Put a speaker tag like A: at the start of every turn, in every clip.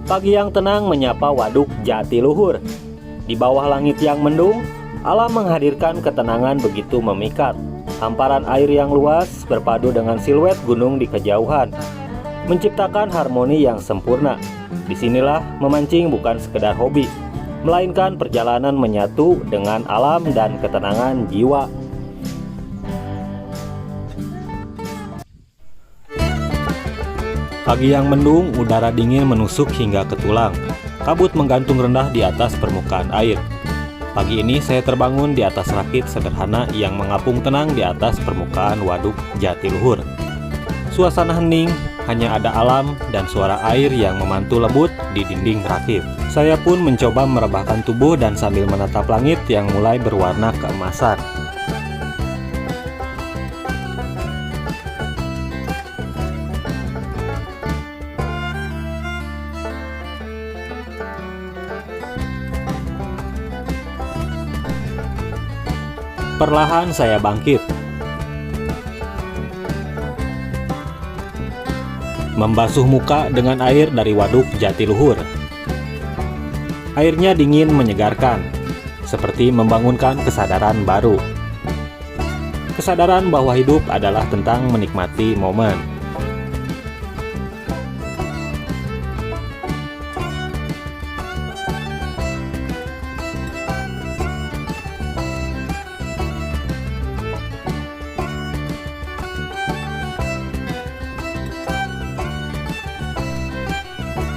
A: Pagi yang tenang menyapa Waduk Jatiluhur. Di bawah langit yang mendung, alam menghadirkan ketenangan begitu memikat. Hamparan air yang luas berpadu dengan siluet gunung di kejauhan, menciptakan harmoni yang sempurna. Disinilah memancing bukan sekedar hobi, melainkan perjalanan menyatu dengan alam dan ketenangan jiwa. Pagi yang mendung, udara dingin menusuk hingga ke tulang. Kabut menggantung rendah di atas permukaan air. Pagi ini saya terbangun di atas rakit sederhana yang mengapung tenang di atas permukaan Waduk Jatiluhur. Suasana hening, hanya ada alam dan suara air yang memantul lembut di dinding rakit. Saya pun mencoba merebahkan tubuh dan sambil menatap langit yang mulai berwarna keemasan. Perlahan saya bangkit, membasuh muka dengan air dari Waduk Jatiluhur. Airnya dingin menyegarkan, seperti membangunkan kesadaran baru. Kesadaran bahwa hidup adalah tentang menikmati momen.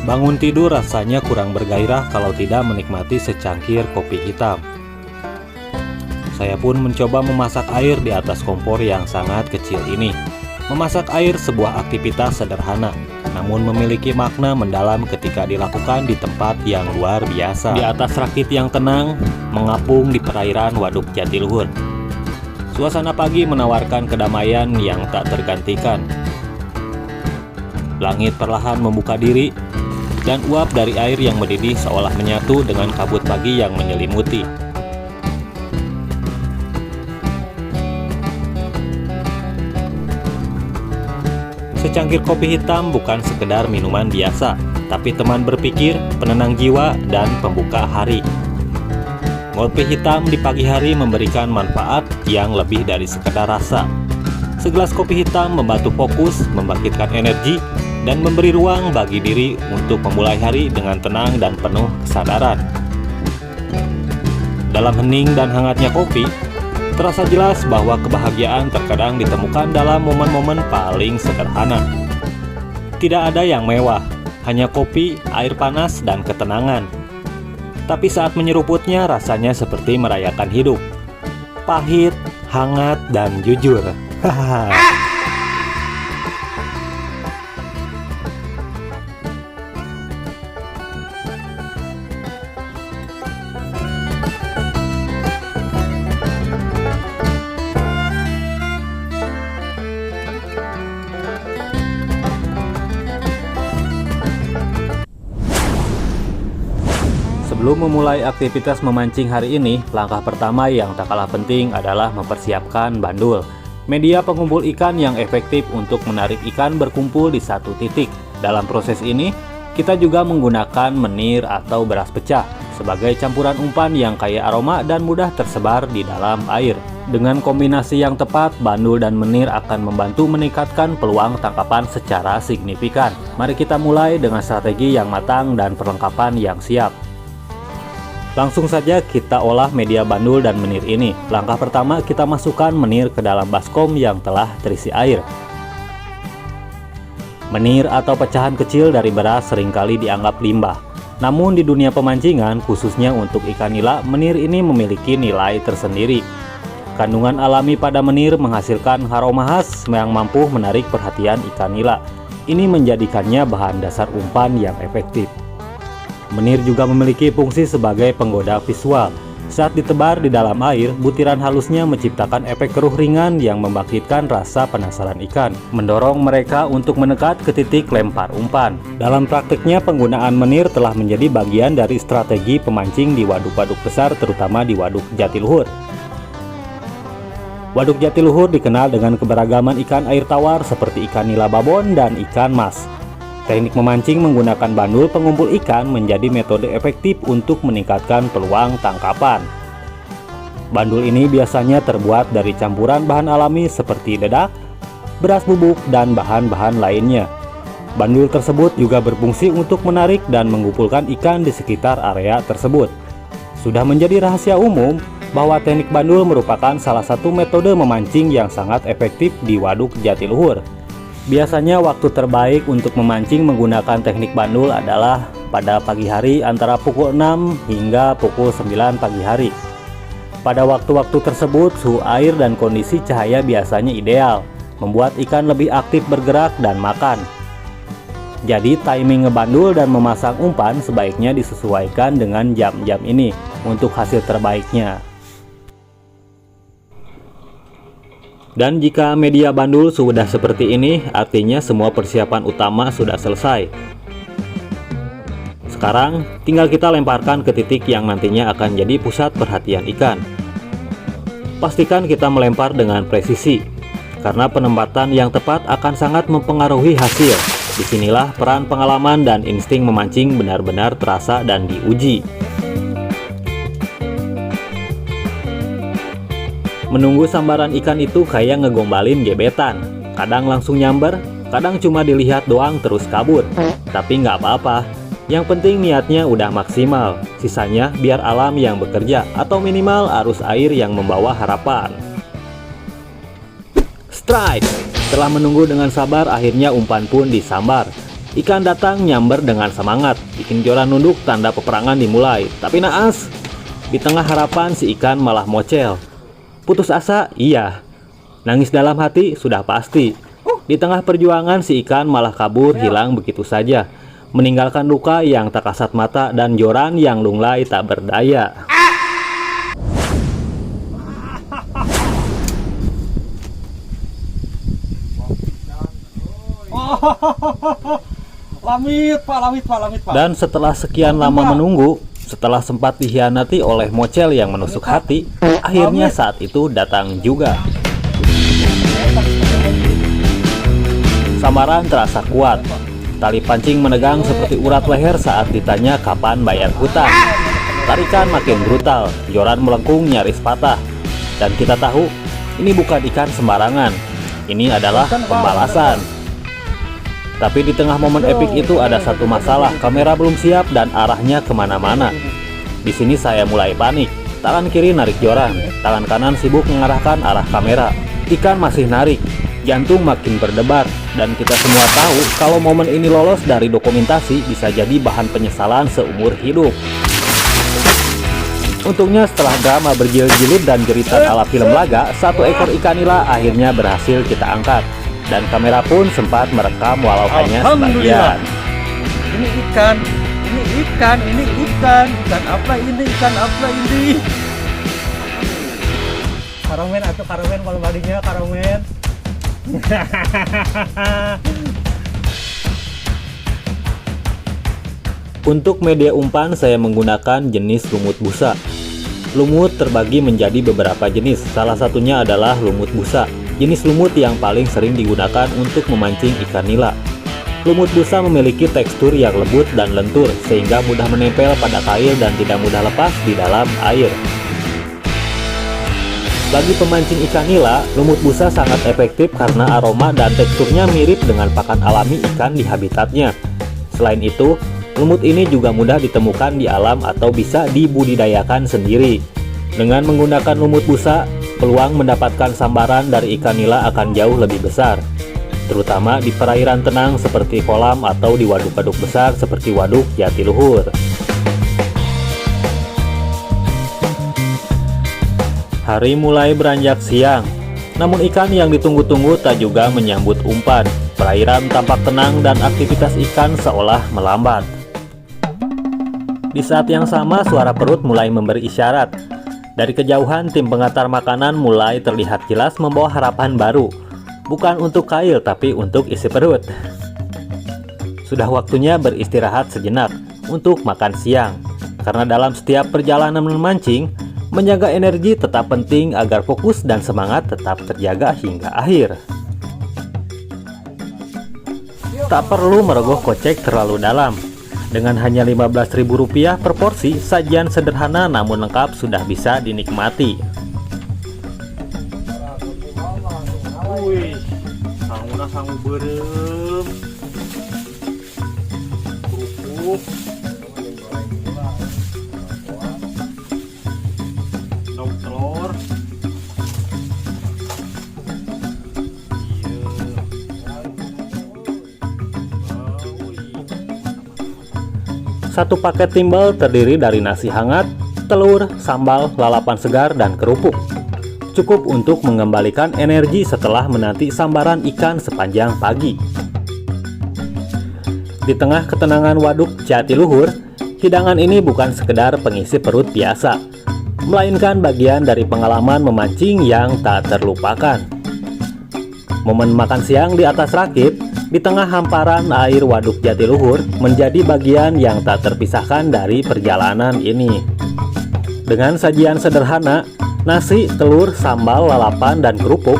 A: Bangun tidur rasanya kurang bergairah kalau tidak menikmati secangkir kopi hitam. Saya pun mencoba memasak air di atas kompor yang sangat kecil ini. Memasak air sebuah aktivitas sederhana, namun memiliki makna mendalam ketika dilakukan di tempat yang luar biasa. Di atas rakit yang tenang, mengapung di perairan Waduk Jatiluhur. Suasana pagi menawarkan kedamaian yang tak tergantikan. Langit perlahan membuka diri, dan uap dari air yang mendidih seolah menyatu dengan kabut pagi yang menyelimuti. Secangkir kopi hitam bukan sekedar minuman biasa, tapi teman berpikir, penenang jiwa, dan pembuka hari. Kopi hitam di pagi hari memberikan manfaat yang lebih dari sekedar rasa. Segelas kopi hitam membantu fokus, membangkitkan energi, dan memberi ruang bagi diri untuk memulai hari dengan tenang dan penuh kesadaran. Dalam hening dan hangatnya kopi, terasa jelas bahwa kebahagiaan terkadang ditemukan dalam momen-momen paling sederhana. Tidak ada yang mewah, hanya kopi, air panas, dan ketenangan. Tapi saat menyeruputnya rasanya seperti merayakan hidup. Pahit, hangat, dan jujur. Hahaha. Sebelum memulai aktivitas memancing hari ini, langkah pertama yang tak kalah penting adalah mempersiapkan bandul. Media pengumpul ikan yang efektif untuk menarik ikan berkumpul di satu titik. Dalam proses ini, kita juga menggunakan menir atau beras pecah sebagai campuran umpan yang kaya aroma dan mudah tersebar di dalam air. Dengan kombinasi yang tepat, bandul dan menir akan membantu meningkatkan peluang tangkapan secara signifikan. Mari kita mulai dengan strategi yang matang dan perlengkapan yang siap. Langsung saja kita olah media bandul dan menir ini. Langkah pertama, kita masukkan menir ke dalam baskom yang telah terisi air. Menir atau pecahan kecil dari beras seringkali dianggap limbah. Namun di dunia pemancingan, khususnya untuk ikan nila, menir ini memiliki nilai tersendiri. Kandungan alami pada menir menghasilkan aroma khas yang mampu menarik perhatian ikan nila. Ini menjadikannya bahan dasar umpan yang efektif. Menir juga memiliki fungsi sebagai penggoda visual. Saat ditebar di dalam air, butiran halusnya menciptakan efek keruh ringan yang membangkitkan rasa penasaran ikan, mendorong mereka untuk mendekat ke titik lempar umpan. Dalam praktiknya, penggunaan menir telah menjadi bagian dari strategi pemancing di waduk-waduk besar, terutama di Waduk Jatiluhur. Waduk Jatiluhur dikenal dengan keberagaman ikan air tawar seperti ikan nila babon dan ikan mas. Teknik memancing menggunakan bandul pengumpul ikan menjadi metode efektif untuk meningkatkan peluang tangkapan. Bandul ini biasanya terbuat dari campuran bahan alami seperti dedak, beras bubuk, dan bahan-bahan lainnya. Bandul tersebut juga berfungsi untuk menarik dan mengumpulkan ikan di sekitar area tersebut. Sudah menjadi rahasia umum bahwa teknik bandul merupakan salah satu metode memancing yang sangat efektif di Waduk Jatiluhur. Biasanya waktu terbaik untuk memancing menggunakan teknik bandul adalah pada pagi hari antara pukul 6 hingga pukul 9 pagi hari. Pada waktu-waktu tersebut suhu air dan kondisi cahaya biasanya ideal, membuat ikan lebih aktif bergerak dan makan. Jadi timing ngebandul dan memasang umpan sebaiknya disesuaikan dengan jam-jam ini untuk hasil terbaiknya. Dan jika media bandul sudah seperti ini, artinya semua persiapan utama sudah selesai. Sekarang tinggal kita lemparkan ke titik yang nantinya akan jadi pusat perhatian ikan. Pastikan kita melempar dengan presisi, karena penempatan yang tepat akan sangat mempengaruhi hasil. Disinilah peran pengalaman dan insting memancing benar-benar terasa dan diuji. Menunggu sambaran ikan itu kayak ngegombalin gebetan. Kadang langsung nyamber, kadang cuma dilihat doang terus kabur. Tapi nggak apa-apa, yang penting niatnya udah maksimal. Sisanya biar alam yang bekerja, atau minimal arus air yang membawa harapan. Strike! Setelah menunggu dengan sabar, akhirnya umpan pun disambar. Ikan datang nyamber dengan semangat, bikin joran nunduk tanda peperangan dimulai. Tapi naas, di tengah harapan si ikan malah mocel. Putus asa? Iya. Nangis dalam hati? Sudah pasti. Di tengah perjuangan si ikan malah kabur hilang begitu saja, meninggalkan luka yang tak kasat mata dan joran yang lunglai tak berdaya.
B: Lamit pak.
A: Dan setelah sekian lama menunggu, setelah sempat dikhianati oleh mocel yang menusuk hati, akhirnya saat itu datang juga. Sambaran terasa kuat. Tali pancing menegang seperti urat leher saat ditanya kapan bayar hutang. Tarikan makin brutal, joran melengkung nyaris patah. Dan kita tahu, ini bukan ikan sembarangan. Ini adalah pembalasan. Tapi di tengah momen epik itu ada satu masalah, kamera belum siap dan arahnya kemana-mana. Di sini saya mulai panik. Tangan kiri narik joran, tangan kanan sibuk mengarahkan arah kamera. Ikan masih narik, jantung makin berdebar, dan kita semua tahu kalau momen ini lolos dari dokumentasi bisa jadi bahan penyesalan seumur hidup. Untungnya setelah drama berjilid-jilid dan jeritan ala film laga, satu ekor ikan nila akhirnya berhasil kita angkat. Dan kamera pun sempat merekam walau hanya sebagian.
B: Ini ikan apa ini? Karomen atau karomen kalau badinya karomen.
A: Untuk media umpan saya menggunakan jenis lumut busa. Lumut terbagi menjadi beberapa jenis, salah satunya adalah lumut busa. Jenis lumut yang paling sering digunakan untuk memancing ikan nila. Lumut busa memiliki tekstur yang lembut dan lentur sehingga mudah menempel pada kail dan tidak mudah lepas di dalam air. Bagi pemancing ikan nila, lumut busa sangat efektif karena aroma dan teksturnya mirip dengan pakan alami ikan di habitatnya. Selain itu, lumut ini juga mudah ditemukan di alam atau bisa dibudidayakan sendiri. Dengan menggunakan lumut busa, peluang mendapatkan sambaran dari ikan nila akan jauh lebih besar, terutama di perairan tenang seperti kolam atau di waduk-waduk besar seperti Waduk Jatiluhur. Hari mulai beranjak siang, namun ikan yang ditunggu-tunggu tak juga menyambut umpan. Perairan tampak tenang dan aktivitas ikan seolah melambat. Di saat yang sama, suara perut mulai memberi isyarat. Dari kejauhan, tim pengantar makanan mulai terlihat jelas membawa harapan baru. Bukan untuk kail, tapi untuk isi perut. Sudah waktunya beristirahat sejenak untuk makan siang. Karena dalam setiap perjalanan memancing, menjaga energi tetap penting agar fokus dan semangat tetap terjaga hingga akhir. Tak perlu merogoh kocek terlalu dalam. Dengan hanya Rp15.000 per porsi, sajian sederhana namun lengkap sudah bisa dinikmati.
B: Wih, sanguna sangu berem. Kerupuk. Daun telur.
A: Satu paket timbel terdiri dari nasi hangat, telur, sambal, lalapan segar, dan kerupuk. Cukup untuk mengembalikan energi setelah menanti sambaran ikan sepanjang pagi. Di tengah ketenangan Waduk Jatiluhur, hidangan ini bukan sekedar pengisi perut biasa, melainkan bagian dari pengalaman memancing yang tak terlupakan. Momen makan siang di atas rakit, di tengah hamparan air Waduk Jatiluhur, menjadi bagian yang tak terpisahkan dari perjalanan ini. Dengan sajian sederhana, nasi, telur, sambal, lalapan, dan kerupuk,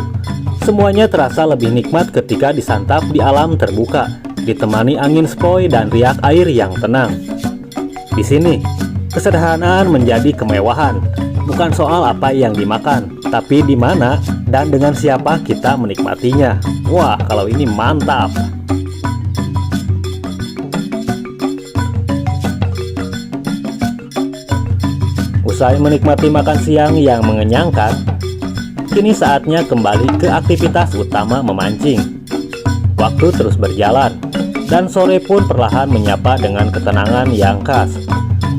A: semuanya terasa lebih nikmat ketika disantap di alam terbuka, ditemani angin sepoi dan riak air yang tenang. Di sini, kesederhanaan menjadi kemewahan, bukan soal apa yang dimakan, tapi di mana dan dengan siapa kita menikmatinya. Wah, kalau ini mantap! Usai menikmati makan siang yang mengenyangkan, kini saatnya kembali ke aktivitas utama memancing. Waktu terus berjalan, dan sore pun perlahan menyapa dengan ketenangan yang khas.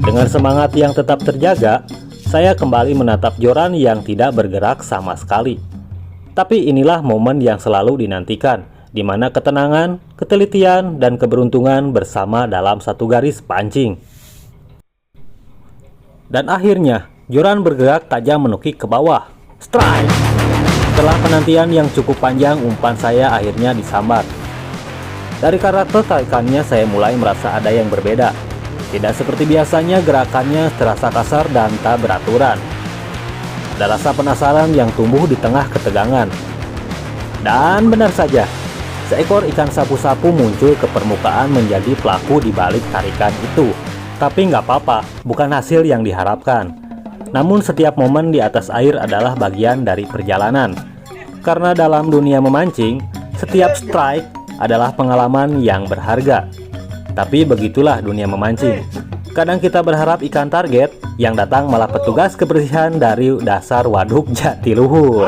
A: Dengan semangat yang tetap terjaga, saya kembali menatap joran yang tidak bergerak sama sekali. Tapi inilah momen yang selalu dinantikan, di mana ketenangan, ketelitian, dan keberuntungan bersama dalam satu garis pancing. Dan akhirnya, joran bergerak tajam menukik ke bawah. Strike! Setelah penantian yang cukup panjang, umpan saya akhirnya disambar. Dari karakter tarikannya, saya mulai merasa ada yang berbeda. Tidak seperti biasanya, gerakannya terasa kasar dan tak beraturan. Ada rasa penasaran yang tumbuh di tengah ketegangan. Dan benar saja, seekor ikan sapu-sapu muncul ke permukaan menjadi pelaku di balik tarikan itu. Tapi nggak apa-apa, bukan hasil yang diharapkan. Namun setiap momen di atas air adalah bagian dari perjalanan. Karena dalam dunia memancing, setiap strike adalah pengalaman yang berharga. Tapi begitulah dunia memancing. Kadang kita berharap ikan target, yang datang malah petugas kebersihan dari dasar Waduk Jatiluhur.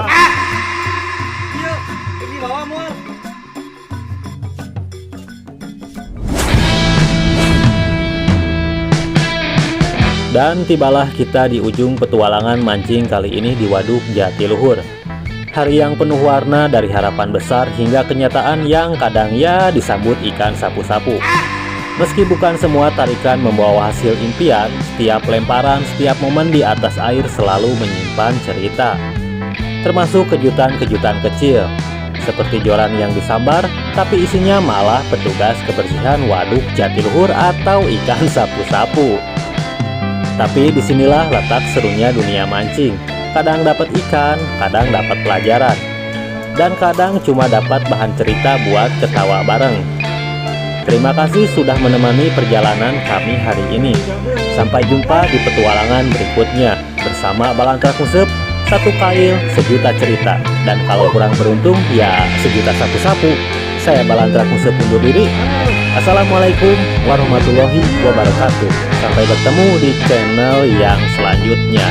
A: Dan tibalah kita di ujung petualangan mancing kali ini di Waduk Jatiluhur. Hari yang penuh warna dari harapan besar hingga kenyataan yang kadang ya disambut ikan sapu-sapu. Meski bukan semua tarikan membawa hasil impian, setiap lemparan, setiap momen di atas air selalu menyimpan cerita. Termasuk kejutan-kejutan kecil, seperti joran yang disambar, tapi isinya malah petugas kebersihan Waduk Jatiluhur atau ikan sapu-sapu. Tapi disinilah letak serunya dunia mancing. Kadang dapat ikan, kadang dapat pelajaran, dan kadang cuma dapat bahan cerita buat ketawa bareng. Terima kasih sudah menemani perjalanan kami hari ini. Sampai jumpa di petualangan berikutnya bersama Balantrak Musep, satu kail, sejuta cerita. Dan kalau kurang beruntung, ya sejuta sapu-sapu. Saya Balantrak Musep undur diri. Assalamualaikum warahmatullahi wabarakatuh. Sampai bertemu di channel yang selanjutnya.